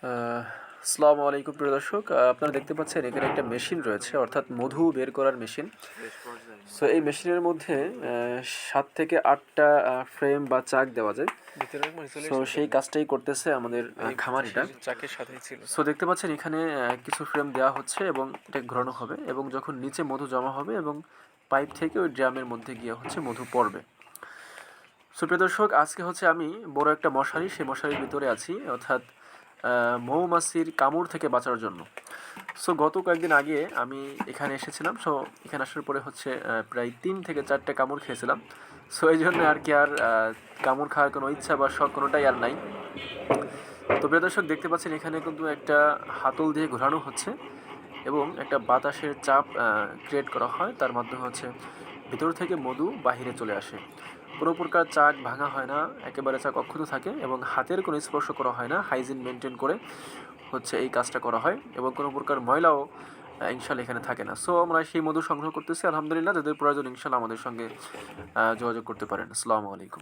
আসসালামু আলাইকুম প্রিয় দর্শক, আপনারা দেখতে পাচ্ছেন এখানে একটা মেশিন রয়েছে, অর্থাৎ মধু বের করার মেশিন। সো এই মেশিনের মধ্যে 7 থেকে 8টা ফ্রেম বা চাক দেওয়া যায়। সো সেই কাজটাই করতেছে আমাদের খামারিটা। সো দেখতে পাচ্ছেন এখানে কিছু ফ্রেম দেওয়া হচ্ছে এবং এটা ঘোরানো হবে, এবং যখন নিচে মধু জমা হবে এবং পাইপ থেকে ওই ড্রামের মধ্যে গিয়ে মধু পড়বে। সো প্রিয় দর্শক, আজকে আমি বড় একটা মশারি, সেই মশারির ভিতরে আছি, অর্থাৎ মৌমাছির কামড় থেকে বাঁচার জন্য। সো গত কয়েকদিন আগে আমি এখানে এসেছিলাম। সো এখানে আসার পরে প্রায় 3 থেকে 4টে কামড় খেয়েছিলাম। সো এই জন্য আর কামড় খাওয়ার কোনো ইচ্ছা বা শখ কোনোটাই আর নাই। তো প্রিয় দর্শক, দেখতে পাচ্ছেন এখানে কিন্তু একটা হাতল দিয়ে ঘোরানো হচ্ছে এবং একটা বাতাসের চাপ ক্রিয়েট করা হয়, তার মাধ্যমে ভিতর থেকে মধু বাহিরে চলে আসে। কোনো প্রকার চাক ভাঙা হয় না, একেবারে চাক অক্ষত থাকে এবং হাতের কোনো স্পর্শ করা হয় না। হাইজিন মেনটেন করে এই কাজটা করা হয় এবং কোনো প্রকার ময়লাও ইনশাল্লাহ এখানে থাকে না। সো আমরা সেই মধু সংগ্রহ করতেছি। আলহামদুলিল্লাহ, যাদের প্রয়োজন ইনশাল্লাহ আমাদের সঙ্গে যোগাযোগ করতে পারেন। আসসালামু আলাইকুম।